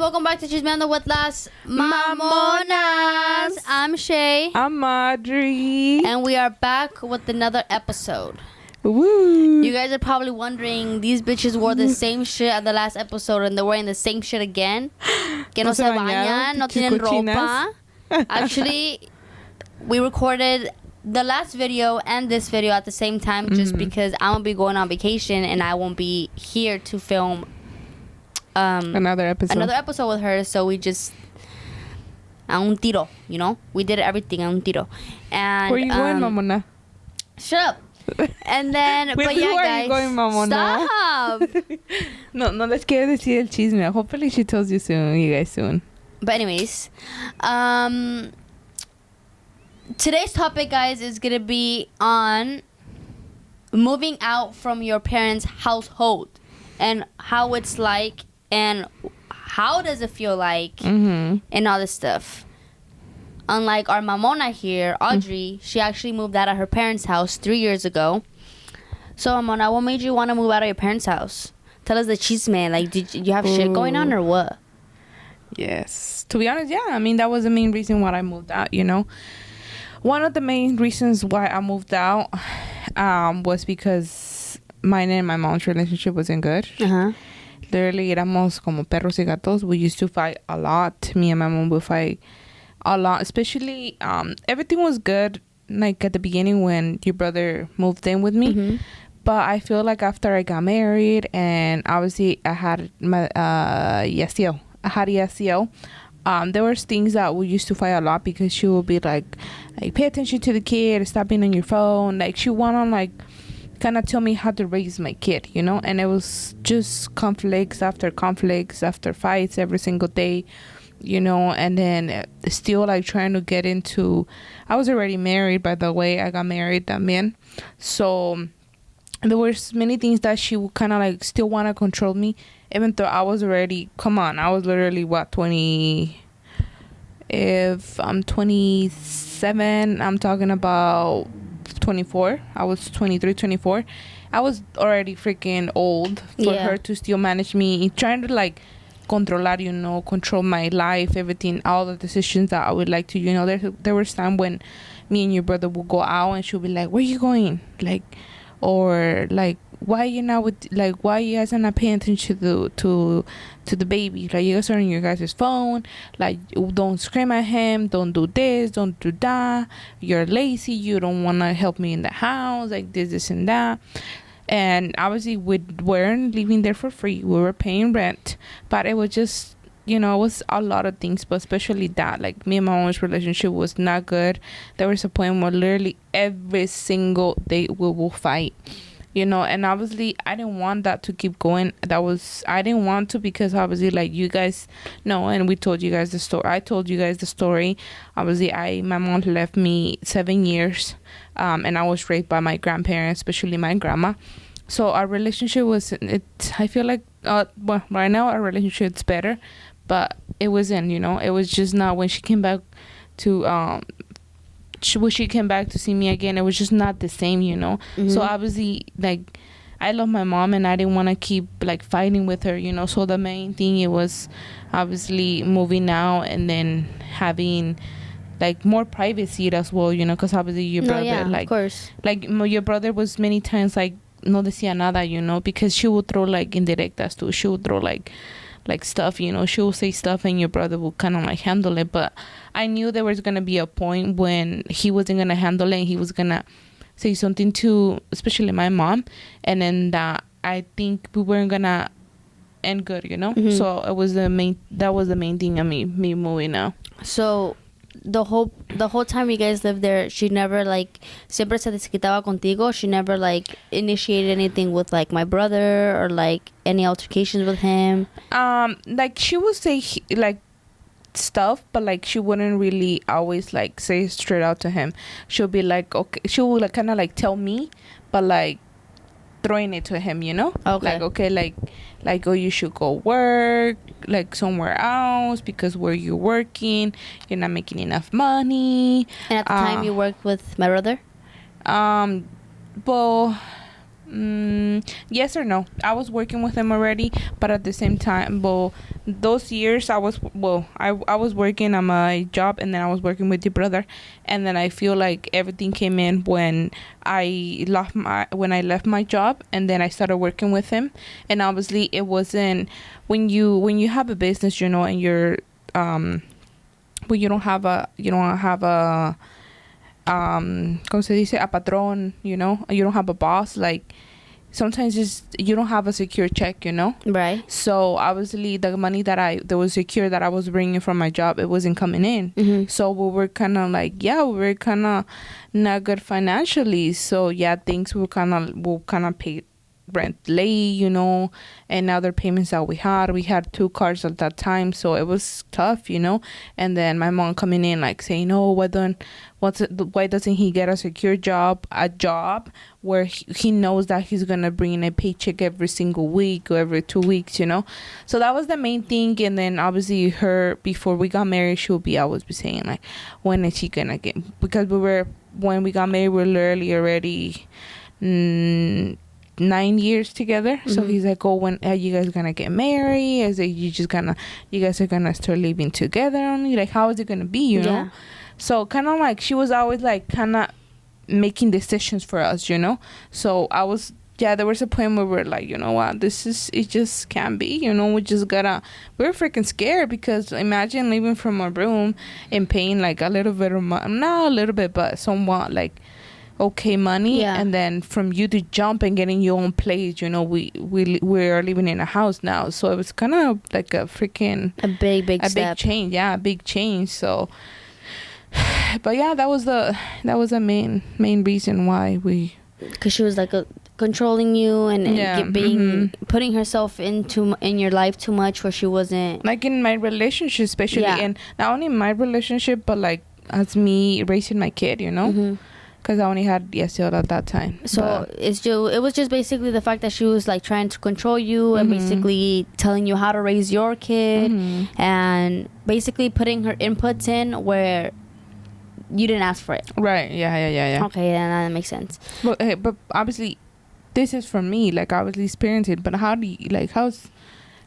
welcome back to Chismeando with Las Mamonas. I'm Shay. I'm Audrey. And we are back with another episode. Woo. You guys are probably wondering, these bitches wore the same shit at the last episode and they're wearing the same shit again. Que no se bañan, no tienen ropa. Actually, we recorded the last video and this video at the same time just because I'm going to be going on vacation and I won't be here to film another episode with her. So we just a un tiro, you know, we did everything a un tiro. And where are you going, Mamona? Shut up. And then but yeah, guys, are you going, Mamona? Stop. no les quiero decir el chisme. Hopefully she tells you guys soon. But anyways, today's topic, guys, is gonna be on moving out from your parents' household and how it's like and how does it feel like and all this stuff. Unlike our mamona here, Audrey, she actually moved out of her parents' house 3 years ago. So, Mamona, what made you want to move out of your parents' house? Tell us the chisme. Like, did you have shit going on or what? Yes. To be honest, yeah. I mean, that was the main reason why I moved out, you know. One of the main reasons why I moved out was because mine and my mom's relationship wasn't good. Literally, éramos como perros y gatos. We used to fight a lot. Me and my mom would fight a lot. Especially, everything was good, like, at the beginning when your brother moved in with me. But I feel like after I got married and obviously I had my ESL. There was things that we used to fight a lot because she would be like pay attention to the kid, stop being on your phone. Like, she wanna like kind of tell me how to raise my kid, you know. And it was just conflicts after fights every single day, you know. And then still like trying to get into, I was already married, by the way. I got married también. So there was many things that she would kind of like still want to control me, even though I was already, I was literally 20, if I'm 27, I'm talking about 24. I was 23, 24. I was already freaking old for her to still manage me, trying to like control my life, everything, all the decisions that I would like to, you know. There was time when me and your brother would go out and she'll be like, where you going? Like, or like, why you not with, like, why you guys are not paying attention to the baby? Like, you guys are on your guys' phone. Like, don't scream at him, don't do this, don't do that, you're lazy, you don't want to help me in the house, like this and that. And obviously we weren't living there for free, we were paying rent, but it was just, you know, it was a lot of things, but especially that, like, me and my mom's relationship was not good. There was a point where literally every single day we will fight, you know. And obviously I didn't want that to keep going. I didn't want to, because obviously, like, you guys know, and we told you guys the story. I told you guys the story. Obviously, my mom left me 7 years, and I was raised by my grandparents, especially my grandma. So our relationship I feel like, well, right now our relationship is better, but it wasn't, you know. It was just not, when she came back to she came back to see me again, it was just not the same, you know. So obviously, like, I love my mom and I didn't want to keep like fighting with her, you know. So the main thing, it was obviously moving out and then having like more privacy as well, you know, because obviously your brother, like, of course, like your brother was many times like no decía nada, you know, because she would throw like indirectas too. She would throw like stuff, you know. She would say stuff and your brother would kind of like handle it. But I knew there was gonna be a point when he wasn't gonna handle it and he was gonna say something to especially my mom, and then that I think we weren't gonna end good, you know. So that was the main thing of me moving out. So the whole time you guys lived there, she never like siempre se desquitaba contigo. She never like initiated anything with like my brother or like any altercations with him. Like she would say like stuff, but like she wouldn't really always like say straight out to him. She'll be like, okay, she would like kind of like tell me, but like throwing it to him, you know. Okay. Like, okay, like, oh, you should go work like somewhere else because where you're working, you're not making enough money. And at the time you worked with my brother? Well, Yes or no. I was working with him already, but at the same time, well, those years I was working on my job, and then I was working with your brother, and then I feel like everything came in when I left my job, and then I started working with him. And obviously it wasn't when you have a business, and you're when you don't have a como se dice, a patrón, you don't have a boss, like sometimes you don't have a secure check, Right. So obviously the money that was secure that I was bringing from my job, it wasn't coming in. Mm-hmm. So we were kind of like, we were kind of not good financially. So things will kind of pay rent late, and other payments that we had 2 cars at that time, so it was tough, and then my mom coming in like saying, oh, why doesn't he get a secure job where he knows that he's gonna bring in a paycheck every single week or every 2 weeks, so that was the main thing. And then obviously before we got married, she would be always be saying like, when is she gonna get, because when we got married, we were literally already 9 years together. So he's like, oh, when are you guys gonna get married? Is it you guys are gonna start living together only? Like, how is it gonna be, you know? So kind of like she was always like kind of making decisions for us, So I was, there was a point where we're like, you know what, it just can't be, we were freaking scared, because imagine leaving from our room and paying like a little bit of money, not a little bit, but somewhat like okay money, and then from you to jump and getting your own place, we're living in a house now, so it was kind of like a big change, a big change. So but that was the main reason why because she was like controlling you and putting herself in your life too much, where she wasn't, like in my relationship especially, and not only my relationship, but like as me raising my kid, because I only had Yasiel at that time. So it was just basically the fact that she was like trying to control you and basically telling you how to raise your kid, and basically putting her inputs in where you didn't ask for it. Right. Yeah. Okay, that makes sense. But obviously, this is for me. Like, I was experiencing it. But how's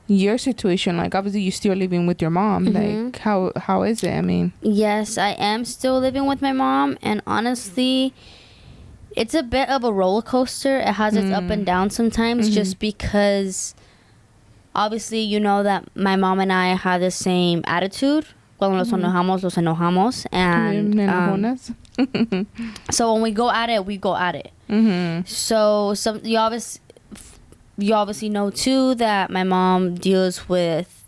your situation? Like, obviously you're still living with your mom. Like, how is it? I mean, yes, I am still living with my mom, and honestly, it's a bit of a roller coaster. It has its up and down sometimes, just because obviously you know that my mom and I have the same attitude. Cuando nos enojamos, and so when we go at it. So you obviously know too that my mom deals with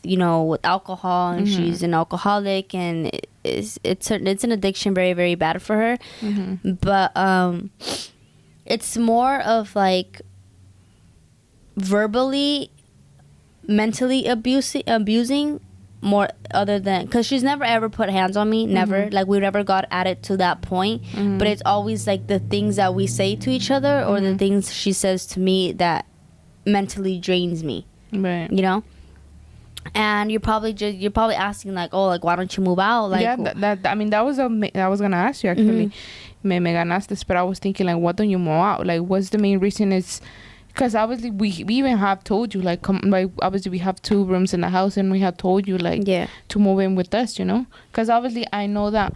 alcohol, and she's an alcoholic, and it's an addiction, very, very bad for her. But it's more of like verbally, mentally abusing more, other than, because she's never ever put hands on me, never, like we never got at it to that point, but it's always like the things that we say to each other, or the things she says to me that mentally drains me, right? And you're probably asking like, oh, like, why don't you move out? Like, I mean, that was I was gonna ask you actually. Me ganaste, but I was thinking like, why don't you move out? Like, what's the main reason? Is because obviously we even have told you like, obviously we have 2 rooms in the house, and we have told you like to move in with us, because obviously I know that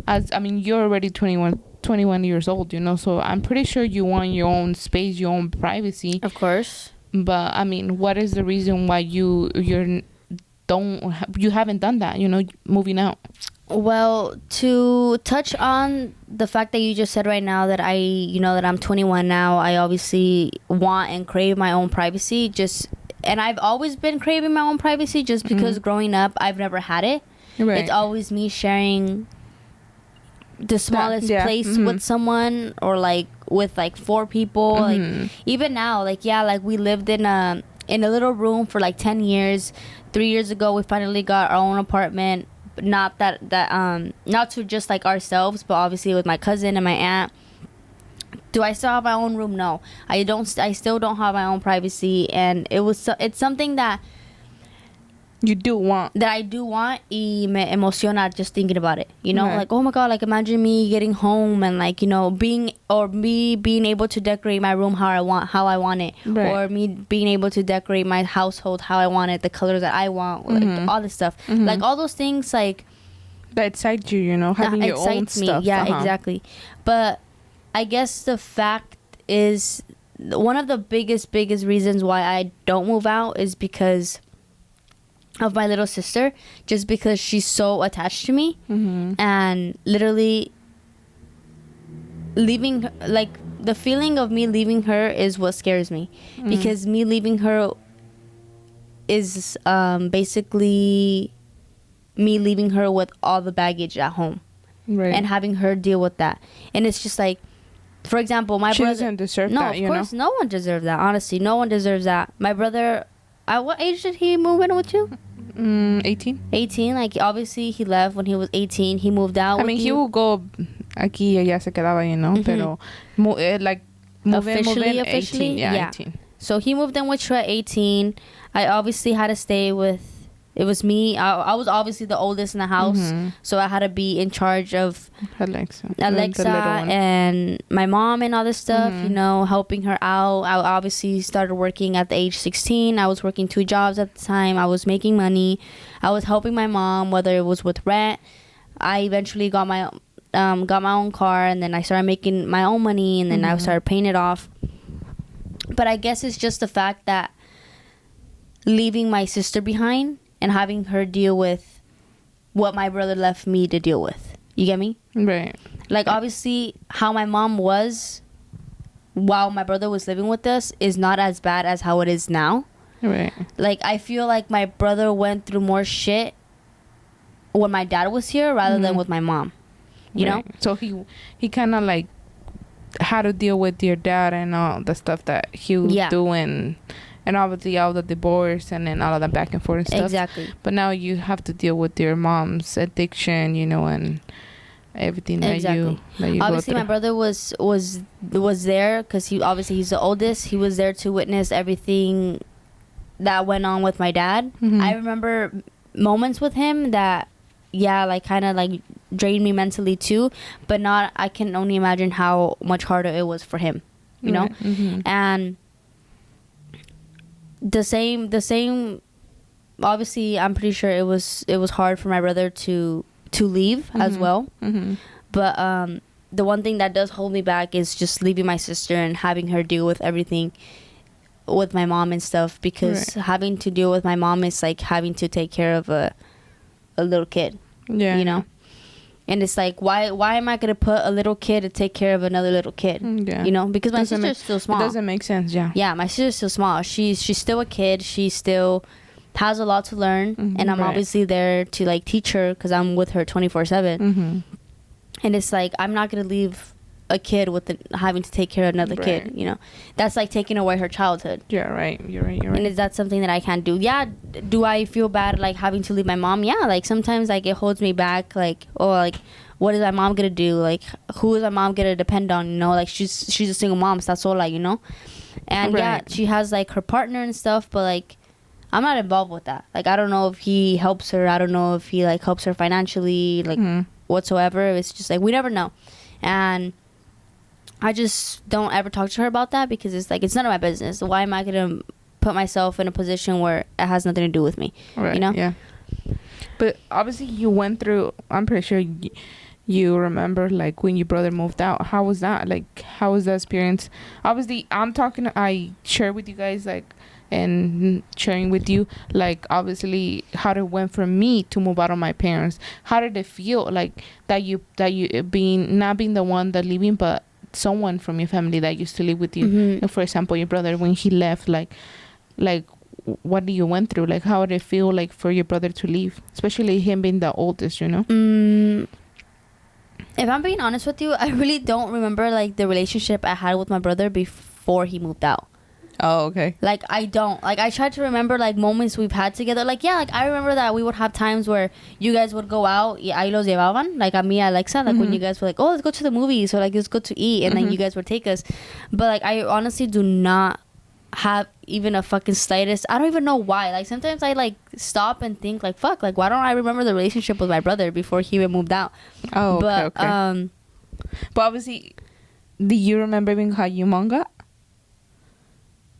you're already 21 years old, so I'm pretty sure you want your own space, your own privacy, of course. But I mean, what is the reason why you haven't done that, moving out? Well, to touch on the fact that you just said right now, that that I'm 21 now, I obviously want and crave my own privacy, and I've always been craving my own privacy, just because growing up I've never had it. Right. It's always me sharing the smallest place with someone, or like with like 4 people. Like even now, like we lived in a little room for like 10 years. 3 years ago we finally got our own apartment. Not that not to just like ourselves, but obviously with my cousin and my aunt. Do I still have my own room? No, I don't. I still don't have my own privacy, and it's something that You do want. That I do want, y me emociona just thinking about it. You know, Right. like, oh my God, like imagine me getting home and like, you know, being able to decorate my room how I want it, Right. or me being able to decorate my household how I want it, the colors that I want, like all this stuff, like all those things, like that excites you, you know, having your own stuff. Yeah, exactly. But I guess the fact is, one of the biggest reasons why I don't move out is because of my little sister, just because she's so attached to me. And literally leaving, like the feeling of me leaving her is what scares me, because me leaving her is basically me leaving her with all the baggage at home, Right. and having her deal with that. And it's just like, for example, my she brother doesn't deserve no, that, of you course, know? no one deserves that. Honestly, no one deserves that. My brother, at what age did he move in with you? 18. 18. Like, obviously, he left when he was 18. He moved out. I mean, he will go aquí y allá se quedaba, you know, pero like move in, officially, 18. Yeah, 18. So he moved in with you at 18. I obviously had to stay with. It was me. I was obviously the oldest in the house, so I had to be in charge of Alexa and my mom and all this stuff, you know, helping her out. I obviously started working at the age 16. I was working 2 jobs at the time. I was making money. I was helping my mom, whether it was with rent. I eventually got my own car, and then I started making my own money, and then I started paying it off. But I guess it's just the fact that leaving my sister behind and having her deal with what my brother left me to deal with. You get me? Right. Like, obviously, how my mom was while my brother was living with us is not as bad as how it is now. Right. Like, I feel like my brother went through more shit when my dad was here rather than with my mom. You know? So he kind of like had to deal with your dad and all the stuff that he was doing. And obviously all the divorce and then all of that back and forth and stuff. Exactly. But now you have to deal with your mom's addiction, you know, and everything that you obviously my brother was there because he's the oldest. He was there to witness everything that went on with my dad. I remember moments with him that like kind of like drained me mentally too, but not, I can only imagine how much harder it was for him, you know. And the same obviously I'm pretty sure it was hard for my brother to leave as well. But the one thing that does hold me back is just leaving my sister and having her deal with everything with my mom and stuff, because having to deal with my mom is like having to take care of a little kid, you know. And it's like, why am I going to put a little kid to take care of another little kid? You know, because my sister's still small. It doesn't make sense, yeah. My sister's still small. She's still a kid. She still has a lot to learn. And I'm obviously there to, like, teach her because I'm with her 24/7. And it's like, I'm not going to leave a kid with having to take care of another kid, you know. That's like taking away her childhood. Yeah, right. You're right. And is that something that I can't do? Yeah. Do I feel bad like having to leave my mom? Yeah. Like sometimes like it holds me back. Like, oh, like what is my mom gonna do? Like who is my mom gonna depend on? You know, like she's a single mom. So that's all, like, you know. And yeah, she has like her partner and stuff, but like I'm not involved with that. Like I don't know if he helps her. I don't know if he like helps her financially, like whatsoever. It's just like we never know. And I just don't ever talk to her about that because it's like, it's none of my business. Why am I going to put myself in a position where it has nothing to do with me? Right, you know? Yeah. But obviously you went through, I'm pretty sure you remember like when your brother moved out. How was that? Like, how was that experience? Obviously, I share with you guys like, and sharing with you like obviously how it went for me to move out of my parents. How did it feel like that you being not being the one that leaving, but someone from your family that used to live with you? For example, your brother, when he left, like what do you went through? Like how did it feel like for your brother to leave, especially him being the oldest, you know? If I'm being honest with you, I really don't remember like the relationship I had with my brother before he moved out. Oh, okay. Like I don't, like I try to remember like moments we've had together. Like yeah, like I remember that we would have times where you guys would go out. Y ahí los llevaban, like a mí, Alexa, like when you guys were like, oh, let's go to the movies or like let's go to eat, and then you guys would take us. But like I honestly do not have even a fucking slightest. I don't even know why. Like sometimes I like stop and think like, fuck, like why don't I remember the relationship with my brother before he even moved out? Oh, but okay. But obviously, do you remember being how your mom got?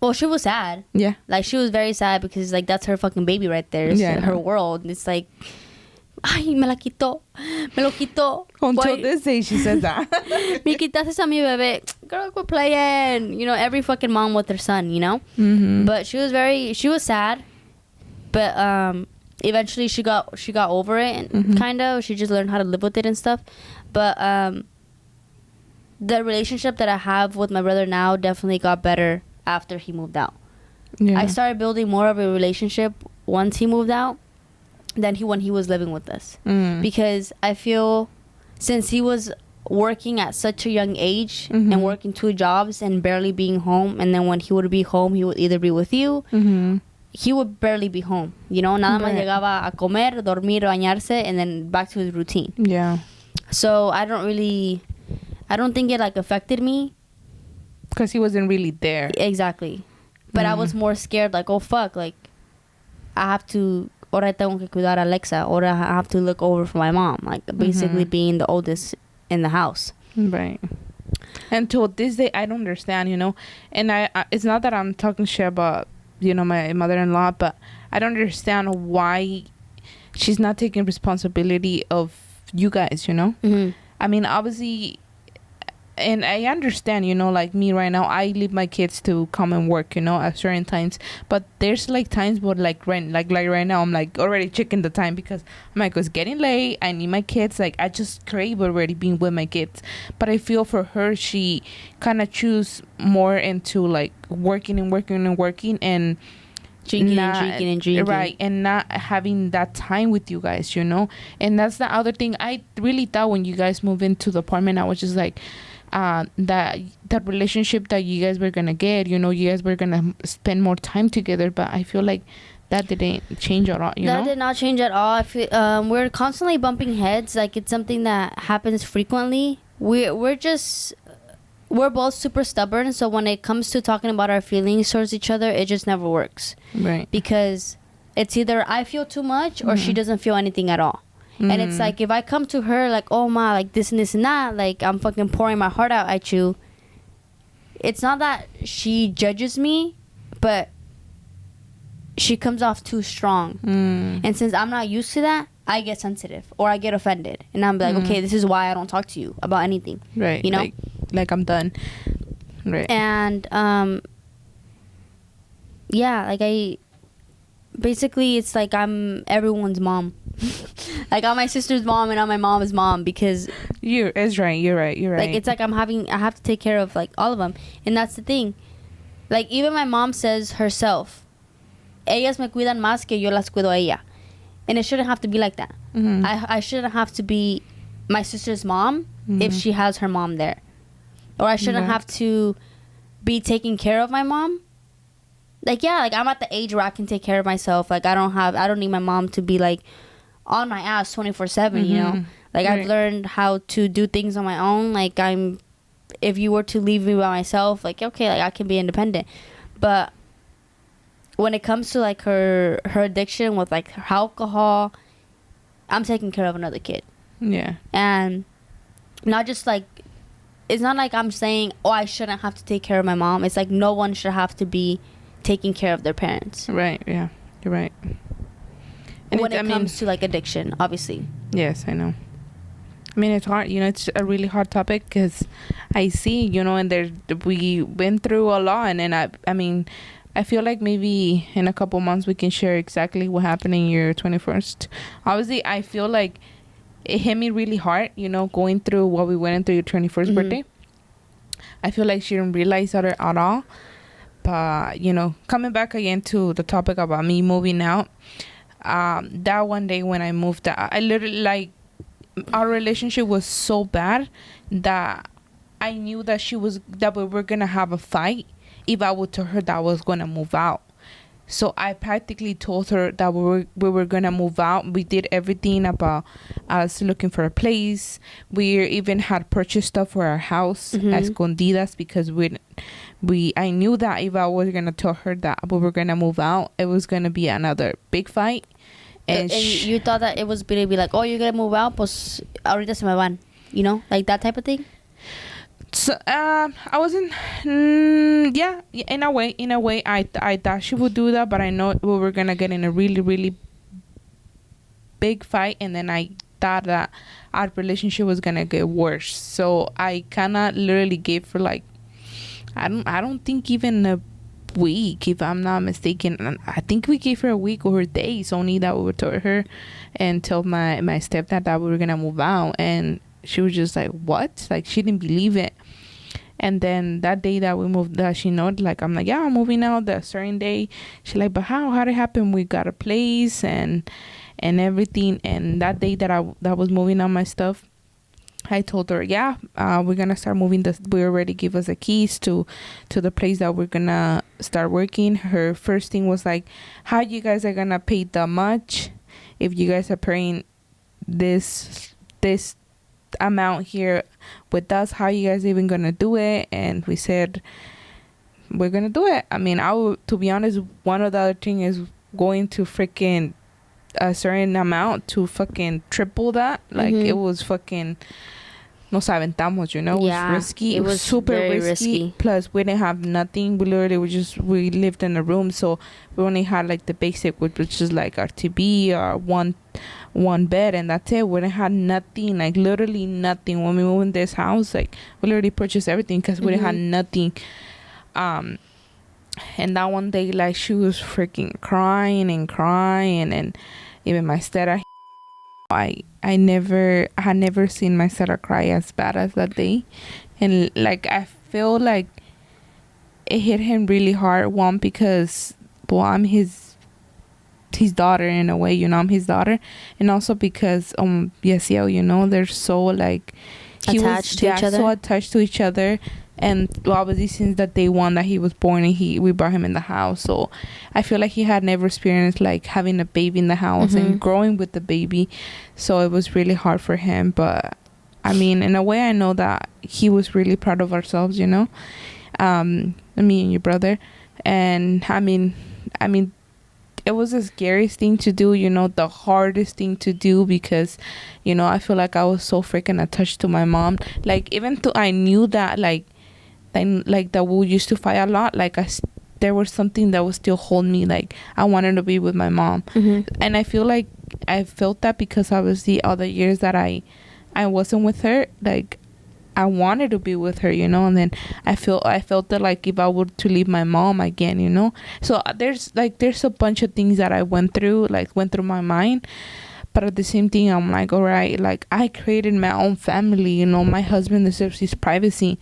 Well, she was sad. Yeah. Like she was very sad because like that's her fucking baby right there. It's her world. It's like, ay, me la quitó, me lo quitó. Until this day, she says that. Me quitaste a mi bebé. Girl, quit playing. You know, every fucking mom with their son, you know? Mm-hmm. But she was sad. But eventually she got over it, and kind of. She just learned how to live with it and stuff. But the relationship that I have with my brother now definitely got better after he moved out. Yeah. I started building more of a relationship once he moved out than when he was living with us. Because I feel since he was working at such a young age and working 2 jobs and barely being home, and then when he would be home, he would either be with you, he would barely be home. You know, nada más llegaba a comer, dormir, bañarse, and then back to his routine. Yeah. So I don't think it like affected me. Because he wasn't really there. Exactly. But I was more scared, like, oh fuck, like I have to, ahora tengo que cuidar a Alexa, ahora I have to look over for my mom, like basically being the oldest in the house. Right. And till this day, I don't understand, you know. And I it's not that I'm talking shit about, you know, my mother-in-law, but I don't understand why she's not taking responsibility of you guys, you know. I mean, obviously, and I understand, you know, like me right now, I leave my kids to come and work, you know, at certain times. But there's like times where like right now, I'm like already checking the time because I'm like, it's getting late. I need my kids. Like I just crave already being with my kids. But I feel for her, she kind of choose more into like working and drinking. Right, and not having that time with you guys, you know. And that's the other thing. I really thought when you guys moved into the apartment, I was just like, that relationship that you guys were gonna get, you know, you guys were gonna spend more time together. But I feel like that didn't change at all, you know. That did not change at all. I feel, we're constantly bumping heads. Like it's something that happens frequently. We're both super stubborn, so when it comes to talking about our feelings towards each other, it just never works. Right. Because it's either I feel too much or she doesn't feel anything at all. And it's like, if I come to her like, oh ma, like this and this and that, like I'm fucking pouring my heart out at you, it's not that she judges me, but she comes off too strong. And since I'm not used to that, I get sensitive or I get offended. And I'm like, okay, this is why I don't talk to you about anything. Right. You know? Like I'm done. Right. And yeah, like basically it's like I'm everyone's mom. Like I'm my sister's mom and I'm my mom's mom because you're right. Like it's like I have to take care of like all of them. And that's the thing. Like even my mom says herself, ellas me cuidan más que yo las cuido a ella. And it shouldn't have to be like that. I shouldn't have to be my sister's mom if she has her mom there. Or I shouldn't have to be taking care of my mom. Like, yeah, like I'm at the age where I can take care of myself. Like I don't need my mom to be like on my ass 24/7, you know. Like I've learned how to do things on my own. Like if you were to leave me by myself, like okay, like I can be independent. But when it comes to like her addiction with like her alcohol, I'm taking care of another kid. Yeah. And not just like, it's not like I'm saying, oh, I shouldn't have to take care of my mom. It's like no one should have to be taking care of their parents. Right. Yeah. You're right. And when it comes to like addiction, obviously. Yes, I know. I mean, it's hard. You know, it's a really hard topic because I see, you know, and we went through a lot. And then I mean, I feel like maybe in a couple months we can share exactly what happened in your 21st. Obviously, I feel like it hit me really hard, you know, going through what we went through your 21st birthday. I feel like she didn't realize that at all. But, you know, coming back again to the topic about me moving out, that one day when I moved out, I literally, like, our relationship was so bad that I knew that we were going to have a fight if I would tell her that I was going to move out. So I practically told her that we were gonna move out. We did everything about us looking for a place. We even had purchased stuff for our house, escondidas, because I knew that if I was gonna tell her that we were gonna move out, it was gonna be another big fight. And you thought that it was gonna be like, oh, you're gonna move out, pues ahorita se me van, you know, like that type of thing. So I wasn't yeah, in a way I thought she would do that, but I know we were gonna get in a really, really big fight, and then I thought that our relationship was gonna get worse. So I kinda literally gave her like I don't think even a week, if I'm not mistaken. I think we gave her a week or days only that we were told her and told my stepdad that we were gonna move out, and she was just like, what? Like, she didn't believe it. And then that day that we moved, that she know, like, I'm like, yeah, I'm moving out that certain day. She's like, but how did it happen? We got a place and everything. And that day that I was moving out my stuff, I told her, yeah, we're gonna start moving. We already give us the keys to the place that we're gonna start working. Her first thing was like, how you guys are gonna pay that much if you guys are paying this amount here with us? How you guys even gonna do it? And we said, we're gonna do it. I mean, to be honest, one of the other thing is going to freaking a certain amount to fucking triple that. Like, it was fucking nos aventamos, you know. It was risky. It was super risky. Plus we didn't have nothing. We literally we lived in a room, so we only had like the basic, which is like our TV or one bed, and that's it. We didn't have nothing, like literally nothing. When we moved in this house, like we literally purchased everything because we didn't have nothing. And that one day, like, she was freaking crying, and even my stepdad, I had never seen my stepdad cry as bad as that day. And like, I feel like it hit him really hard. One, because, well, I'm his daughter in a way, you know. I'm his daughter. And also because yes, yeah, you know, they're so like attached to each other. So attached to each other. And obviously since that day one that he was born, and we brought him in the house, so I feel like he had never experienced like having a baby in the house and growing with the baby, so it was really hard for him. But I mean, in a way, I know that he was really proud of ourselves, you know, me and your brother. And I mean it was the scariest thing to do, you know, the hardest thing to do, because, you know, I feel like I was so freaking attached to my mom. Like, even though I knew that like that we used to fight a lot, like there was something that was still holding me. Like, I wanted to be with my mom. And I feel like I felt that because obviously all the years that I wasn't with her, like, I wanted to be with her, you know. And then I felt that like if I were to leave my mom again, you know. So there's a bunch of things that I went through my mind. But at the same thing, I'm like, all right, like, I created my own family, you know. My husband deserves his privacy.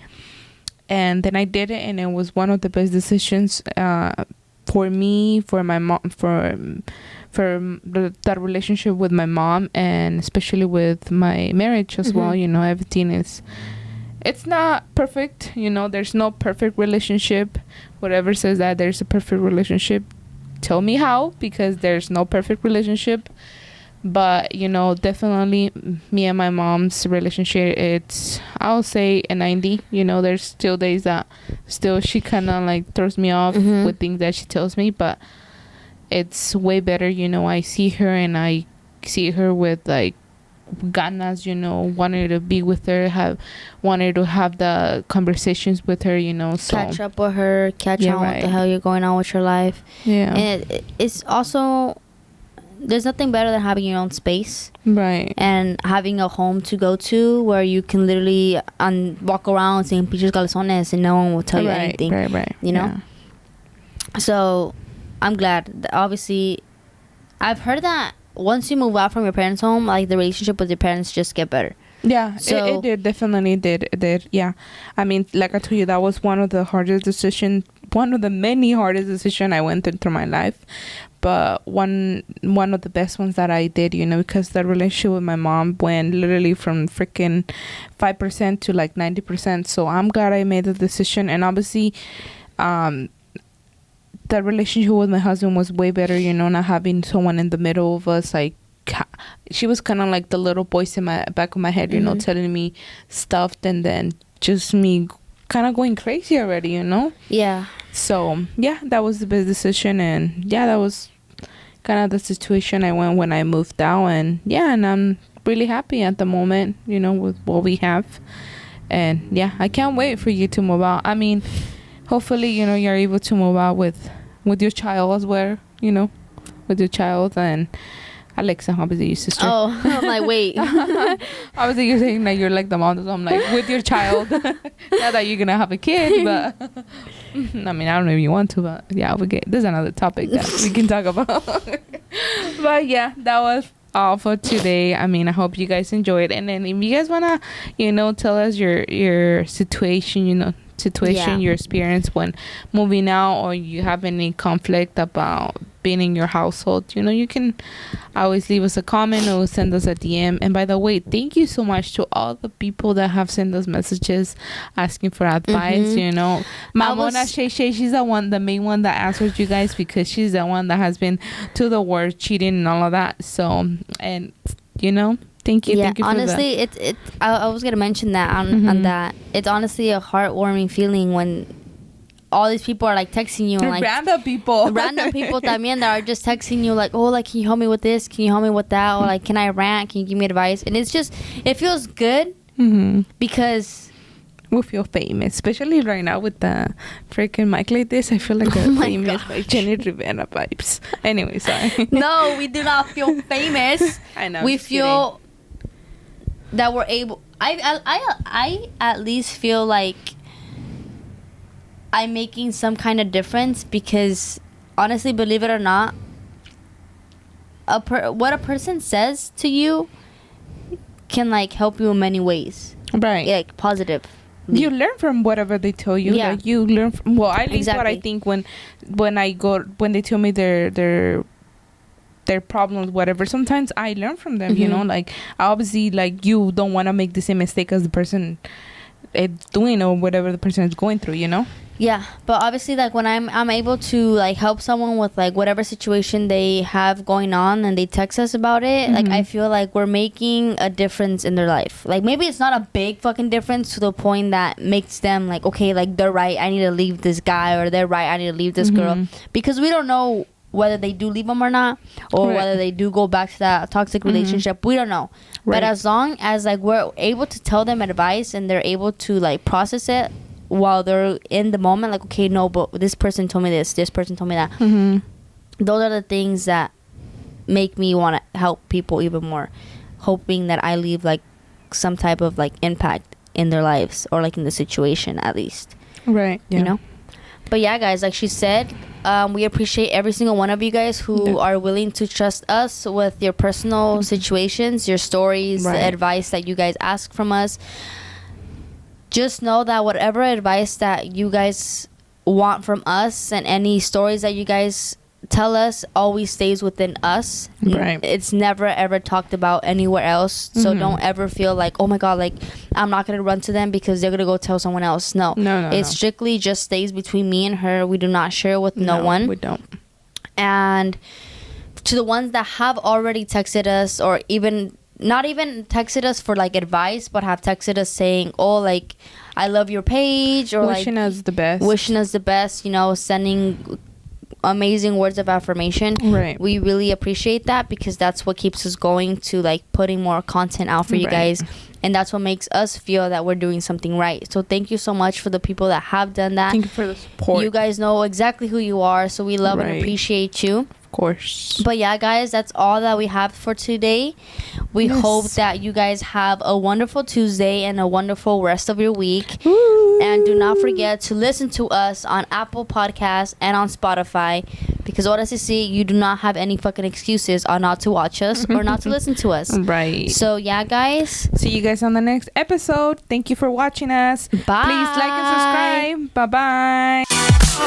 And then I did it, and it was one of the best decisions for me, for my mom, for that relationship with my mom, and especially with my marriage as well. You know, everything it's not perfect, you know. There's no perfect relationship. Whatever says that there's a perfect relationship, tell me how, because there's no perfect relationship. But, you know, definitely me and my mom's relationship, it's, I'll say a 90. You know, there's still days that still she kind of like throws me off with things that she tells me, but it's way better. You know, I see her, and I see her with like ganas, you know, wanted to be with her, wanted to have the conversations with her, you know. So catch up with her, on what the hell you're going on with your life. Yeah. And it's also, there's nothing better than having your own space, right, and having a home to go to where you can literally walk around saying pinches calzones and no one will tell you anything, right, you know. So I'm glad. Obviously, I've heard that once you move out from your parents' home, like, the relationship with your parents just get better. Yeah, so it did, definitely did. Yeah, I mean, like I told you, that was one of the many hardest decisions I went through my life. But one of the best ones that I did, you know, because the relationship with my mom went literally from freaking 5% to like 90%. So I'm glad I made the decision. And obviously, the relationship with my husband was way better, you know, not having someone in the middle of us. Like, she was kind of like the little voice in my back of my head, you know, telling me stuff, and then just me kind of going crazy already, you know. Yeah. So yeah, that was the best decision, and yeah, that was kind of the situation I went when I moved out, and yeah, and I'm really happy at the moment, you know, with what we have. And yeah, I can't wait for you to move out. I mean, hopefully, you know, you're able to move out with your child as well, you know, with your child. And Alexa, obviously your sister. Oh, I'm like, wait. Obviously you're saying that you're like the mom, so I'm like, with your child. Not that you're gonna have a kid, but I mean, I don't know if you want to, but yeah, there's another topic that we can talk about. But yeah, that was all for today. I mean, I hope you guys enjoyed, and then if you guys wanna, you know, tell us your situation, you know, your experience when moving out, or you have any conflict about being in your household, you know, you can always leave us a comment or send us a DM. And by the way, thank you so much to all the people that have sent us messages asking for advice. You know, Mamona Shay, she's the main one that answers you guys, because she's the one that has been to the worst, cheating and all of that. So, and you know, thank you. Yeah, thank you. Honestly, I was gonna mention that on that. It's honestly a heartwarming feeling when all these people are like texting you, and like random people también that are just texting you like, oh, like, can you help me with this? Can you help me with that? Or like, can I rant? Can you give me advice? And it's just, it feels good because we feel famous, especially right now with the freaking mic like this. I feel like we're famous by Jenny Rivera vibes. Anyway, sorry. No, we do not feel famous. I know. We feel that we're able. I at least feel like I'm making some kind of difference, because honestly, believe it or not, what a person says to you can like help you in many ways. Right. Like positive. You learn from whatever they tell you. Yeah. Like you learn from, well, at least what I think when they tell me their problems, whatever, sometimes I learn from them, you know, like obviously, like, you don't want to make the same mistake as the person doing, or whatever the person is going through, you know. Yeah, but obviously, like, when I'm able to like help someone with like whatever situation they have going on, and they text us about it, like, I feel like we're making a difference in their life. Like, maybe it's not a big fucking difference to the point that makes them like, okay, like, they're right, I need to leave this guy, or they're right, I need to leave this girl, because we don't know whether they do leave them or not, or whether they do go back to that toxic relationship. We don't know. But as long as like we're able to tell them advice, and they're able to like process it while they're in the moment, like, okay, no, but this person told me this person told me that, those are the things that make me want to help people even more, hoping that I leave like some type of like impact in their lives, or like in the situation at least, right? You know. But yeah, guys, like she said, we appreciate every single one of you guys who are willing to trust us with your personal situations, your stories, the advice that you guys ask from us. Just know that whatever advice that you guys want from us, and any stories that you guys tell us, always stays within us. Right. It's never ever talked about anywhere else. So don't ever feel like, oh my god, like, I'm not gonna run to them because they're gonna go tell someone else. No. It strictly just stays between me and her. We do not share with no one. We don't. And to the ones that have already texted us, or even not even texted us for like advice, but have texted us saying, oh, like, I love your page, or wishing us the best, you know, sending amazing words of affirmation. Right. We really appreciate that, because that's what keeps us going to like putting more content out for you guys, and that's what makes us feel that we're doing something right. So thank you so much for the people that have done that. Thank you for the support. You guys know exactly who you are, so we love and appreciate you. Course. But yeah, guys, that's all that we have for today. We hope that you guys have a wonderful Tuesday and a wonderful rest of your week. Woo. And do not forget to listen to us on Apple Podcasts and on Spotify, because honestly, you do not have any fucking excuses on not to watch us or not to listen to us. Right. So yeah, guys, see you guys on the next episode. Thank you for watching us. Bye. Please like and subscribe. Bye bye.